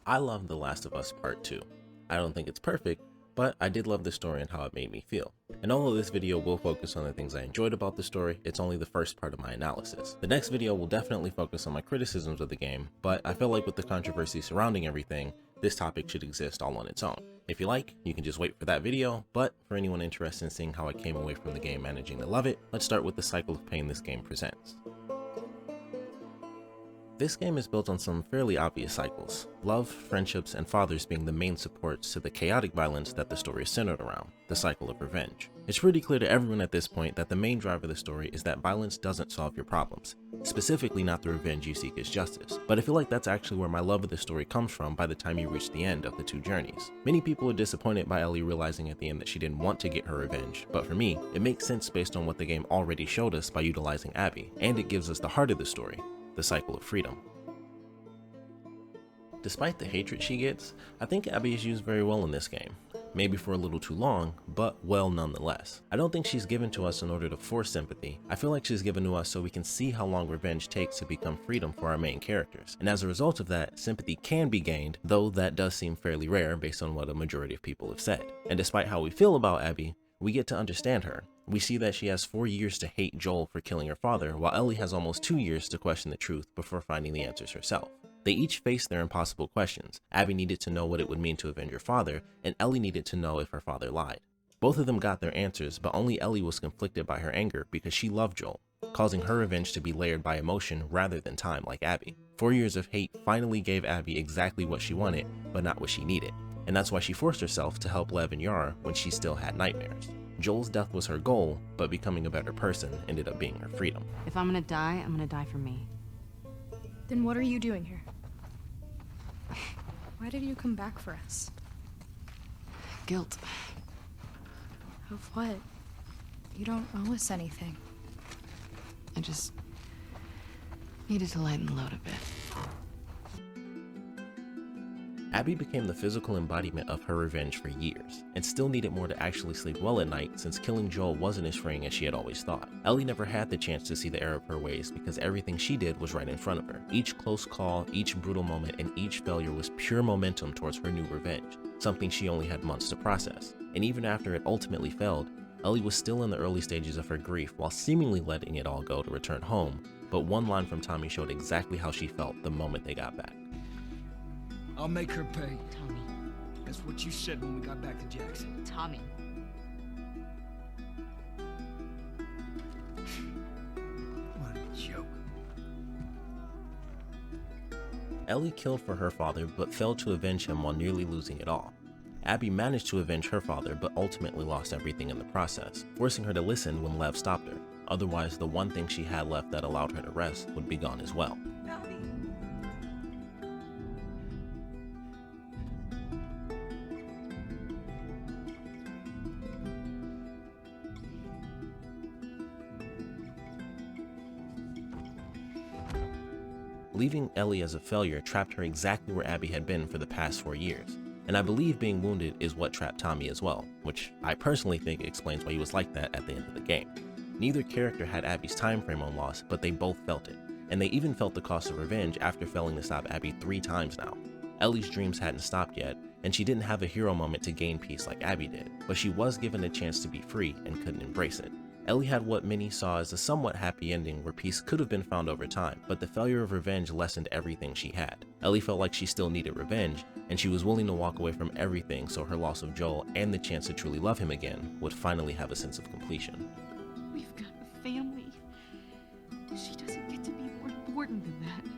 I love The Last of Us Part 2. I don't think it's perfect, but I did love the story and how it made me feel. And although this video will focus on the things I enjoyed about the story, it's only the first part of my analysis. The next video will definitely focus on my criticisms of the game, but I feel like with the controversy surrounding everything, this topic should exist all on its own. If you like, you can just wait for that video, but for anyone interested in seeing how I came away from the game managing to love it, let's start with the cycle of pain this game presents. This game is built on some fairly obvious cycles, love, friendships, and fathers being the main supports to the chaotic violence that the story is centered around, the cycle of revenge. It's pretty clear to everyone at this point that the main drive of the story is that violence doesn't solve your problems, specifically not the revenge you seek as justice. But I feel like that's actually where my love of the story comes from by the time you reach the end of the two journeys. Many people are disappointed by Ellie realizing at the end that she didn't want to get her revenge, but for me, it makes sense based on what the game already showed us by utilizing Abby, and it gives us the heart of the story, the cycle of freedom. Despite the hatred she gets, I think Abby is used very well in this game. Maybe for a little too long, but well nonetheless. I don't think she's given to us in order to force sympathy. I feel like she's given to us so we can see how long revenge takes to become freedom for our main characters. And as a result of that, sympathy can be gained, though that does seem fairly rare based on what a majority of people have said. And despite how we feel about Abby, we get to understand her. We see that she has 4 years to hate Joel for killing her father, while Ellie has almost 2 years to question the truth before finding the answers herself. They each faced their impossible questions. Abby needed to know what it would mean to avenge her father, and Ellie needed to know if her father lied. Both of them got their answers, but only Ellie was conflicted by her anger because she loved Joel, causing her revenge to be layered by emotion rather than time like Abby. 4 years of hate finally gave Abby exactly what she wanted, but not what she needed. And that's why she forced herself to help Lev and Yara when she still had nightmares. Joel's death was her goal, but becoming a better person ended up being her freedom. If I'm gonna die, I'm gonna die for me. Then what are you doing here? Why did you come back for us? Guilt. Of what? You don't owe us anything. I just needed to lighten the load a bit. Abby became the physical embodiment of her revenge for years, and still needed more to actually sleep well at night since killing Joel wasn't as freeing as she had always thought. Ellie never had the chance to see the error of her ways because everything she did was right in front of her. Each close call, each brutal moment, and each failure was pure momentum towards her new revenge, something she only had months to process. And even after it ultimately failed, Ellie was still in the early stages of her grief while seemingly letting it all go to return home, but one line from Tommy showed exactly how she felt the moment they got back. I'll make her pay. Tommy. That's what you said when we got back to Jackson. Tommy. What a joke. Ellie killed for her father but failed to avenge him while nearly losing it all. Abby managed to avenge her father but ultimately lost everything in the process, forcing her to listen when Lev stopped her. Otherwise, the one thing she had left that allowed her to rest would be gone as well. Leaving Ellie as a failure trapped her exactly where Abby had been for the past 4 years. And I believe being wounded is what trapped Tommy as well, which I personally think explains why he was like that at the end of the game. Neither character had Abby's time frame on loss, but they both felt it. And they even felt the cost of revenge after failing to stop Abby 3 times now. Ellie's dreams hadn't stopped yet, and she didn't have a hero moment to gain peace like Abby did, but she was given a chance to be free and couldn't embrace it. Ellie had what many saw as a somewhat happy ending where peace could have been found over time, but the failure of revenge lessened everything she had. Ellie felt like she still needed revenge, and she was willing to walk away from everything so her loss of Joel and the chance to truly love him again would finally have a sense of completion. We've got a family. She doesn't get to be more important than that.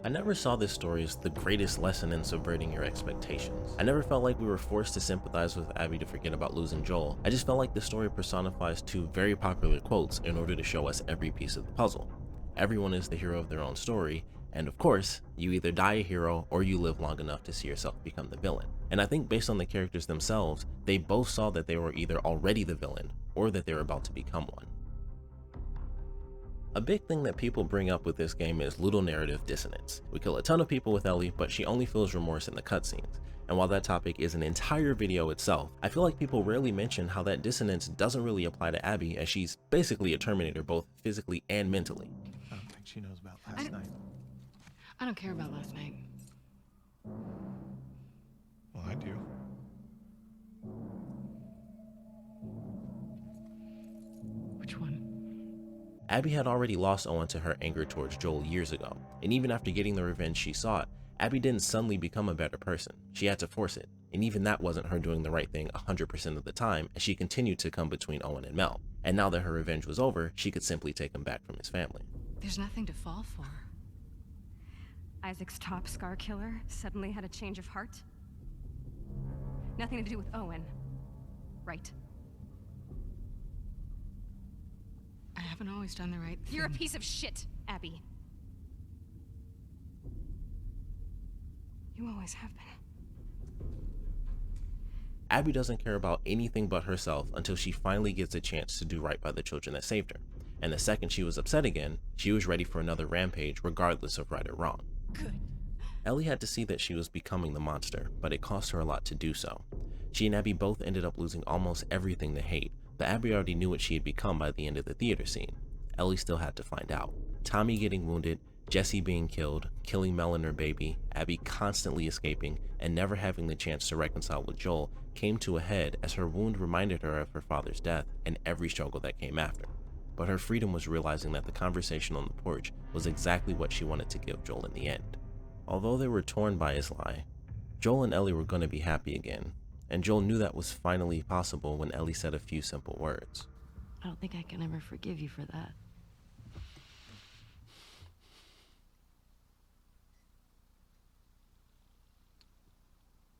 I never saw this story as the greatest lesson in subverting your expectations. I never felt like we were forced to sympathize with Abby to forget about losing Joel. I just felt like the story personifies 2 very popular quotes in order to show us every piece of the puzzle. Everyone is the hero of their own story, and of course, you either die a hero or you live long enough to see yourself become the villain. And I think based on the characters themselves, they both saw that they were either already the villain or that they were about to become one. A big thing that people bring up with this game is ludonarrative dissonance. We kill a ton of people with Ellie, but she only feels remorse in the cutscenes. And while that topic is an entire video itself, I feel like people rarely mention how that dissonance doesn't really apply to Abby, as she's basically a Terminator both physically and mentally. I don't think she knows about last night. I don't care about last night. Well, I do. Which one? Abby had already lost Owen to her anger towards Joel years ago, and even after getting the revenge she sought, Abby didn't suddenly become a better person. She had to force it, and even that wasn't her doing the right thing 100% of the time, as she continued to come between Owen and Mel. And now that her revenge was over, she could simply take him back from his family. There's nothing to fall for. Isaac's top scar killer suddenly had a change of heart? Nothing to do with Owen, right? I haven't always done the right thing. You're a piece of shit, Abby. You always have been. Abby doesn't care about anything but herself until she finally gets a chance to do right by the children that saved her. And the second she was upset again, she was ready for another rampage regardless of right or wrong. Good. Ellie had to see that she was becoming the monster, but it cost her a lot to do so. She and Abby both ended up losing almost everything to hate, but Abby already knew what she had become by the end of the theater scene. Ellie still had to find out. Tommy getting wounded, Jesse being killed, killing Mel and her baby, Abby constantly escaping, and never having the chance to reconcile with Joel came to a head as her wound reminded her of her father's death and every struggle that came after. But her freedom was realizing that the conversation on the porch was exactly what she wanted to give Joel in the end. Although they were torn by his lie, Joel and Ellie were going to be happy again, and Joel knew that was finally possible when Ellie said a few simple words. I don't think I can ever forgive you for that.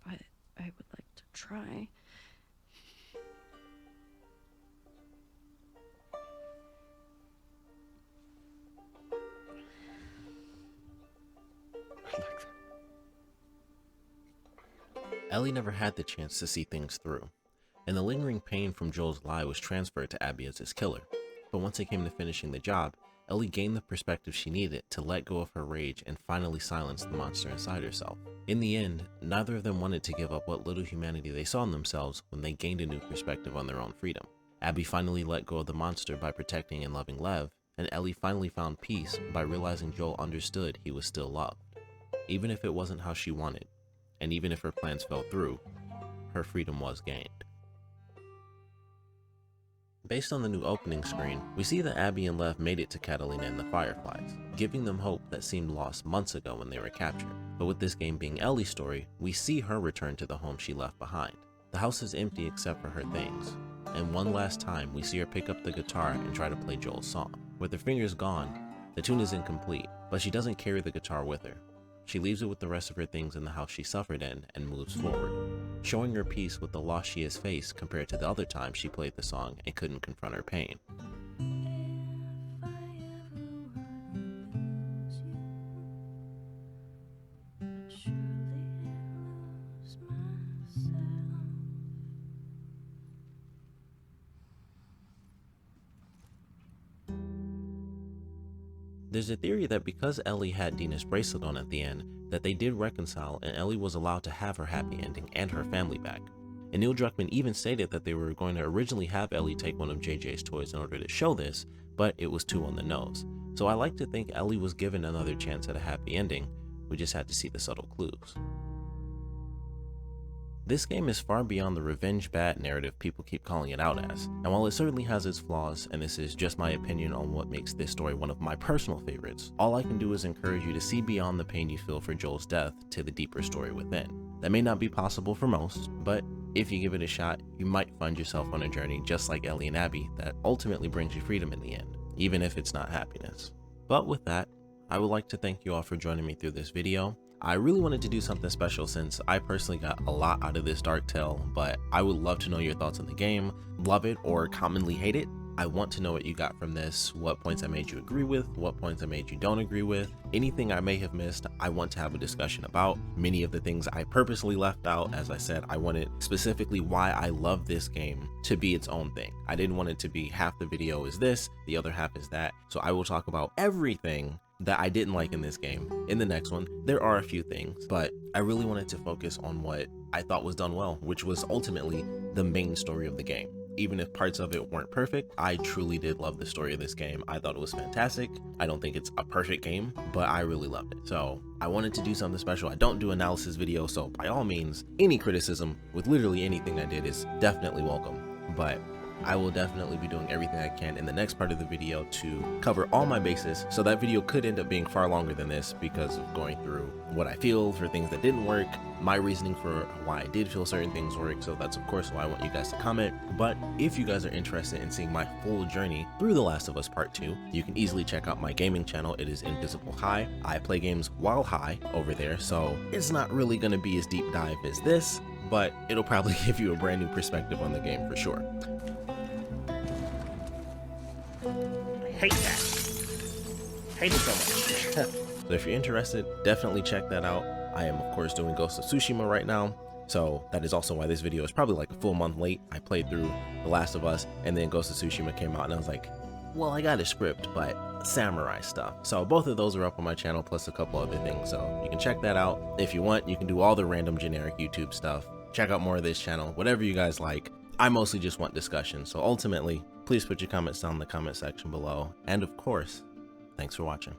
But I would like to try. Ellie never had the chance to see things through, and the lingering pain from Joel's lie was transferred to Abby as his killer. But once it came to finishing the job, Ellie gained the perspective she needed to let go of her rage and finally silence the monster inside herself. In the end, neither of them wanted to give up what little humanity they saw in themselves when they gained a new perspective on their own freedom. Abby finally let go of the monster by protecting and loving Lev, and Ellie finally found peace by realizing Joel understood he was still loved. Even if it wasn't how she wanted, and even if her plans fell through, her freedom was gained. Based on the new opening screen, we see that Abby and Lev made it to Catalina and the Fireflies, giving them hope that seemed lost months ago when they were captured. But with this game being Ellie's story, we see her return to the home she left behind. The house is empty except for her things, and one last time we see her pick up the guitar and try to play Joel's song. With her fingers gone, the tune is incomplete, but she doesn't carry the guitar with her. She leaves it with the rest of her things in the house she suffered in and moves forward, showing her peace with the loss she has faced compared to the other time she played the song and couldn't confront her pain. There's a theory that because Ellie had Dina's bracelet on at the end, that they did reconcile and Ellie was allowed to have her happy ending and her family back. And Neil Druckmann even stated that they were going to originally have Ellie take one of JJ's toys in order to show this, but it was too on the nose. So I like to think Ellie was given another chance at a happy ending, we just had to see the subtle clues. This game is far beyond the revenge bad narrative people keep calling it out as, and while it certainly has its flaws, and this is just my opinion on what makes this story one of my personal favorites, all I can do is encourage you to see beyond the pain you feel for Joel's death to the deeper story within. That may not be possible for most, but if you give it a shot, you might find yourself on a journey just like Ellie and Abby that ultimately brings you freedom in the end, even if it's not happiness. But with that, I would like to thank you all for joining me through this video. I really wanted to do something special since I personally got a lot out of this dark tale, but I would love to know your thoughts on the game. Love it or commonly hate it. I want to know what you got from this, what points I made you agree with, what points I made you don't agree with. Anything I may have missed, I want to have a discussion about. Many of the things I purposely left out, as I said, I wanted specifically why I love this game to be its own thing. I didn't want it to be half the video is this, the other half is that. So I will talk about everything that I didn't like in this game. In the next one, there are a few things, but I really wanted to focus on what I thought was done well, which was ultimately the main story of the game. Even if parts of it weren't perfect, I truly did love the story of this game. I thought it was fantastic. I don't think it's a perfect game, but I really loved it. So I wanted to do something special. I don't do analysis videos, so by all means, any criticism with literally anything I did is definitely welcome. But I will definitely be doing everything I can in the next part of the video to cover all my bases. So that video could end up being far longer than this because of going through what I feel for things that didn't work, my reasoning for why I did feel certain things work. So that's of course why I want you guys to comment. But if you guys are interested in seeing my full journey through The Last of Us Part 2, you can easily check out my gaming channel. It is Invisible High. I play games while high over there, so it's not really going to be as deep dive as this, but it'll probably give you a brand new perspective on the game for sure. Hate that. Hate it so much. So if you're interested, definitely check that out. I am of course doing Ghost of Tsushima right now, so that is also why this video is probably like a full month late. I played through The Last of Us and then Ghost of Tsushima came out and I was like, well, I got a script, but samurai stuff. So both of those are up on my channel plus a couple other things, so you can check that out. If you want, you can do all the random generic YouTube stuff. Check out more of this channel, whatever you guys like. I mostly just want discussion, so ultimately, please put your comments down in the comment section below. And of course, thanks for watching.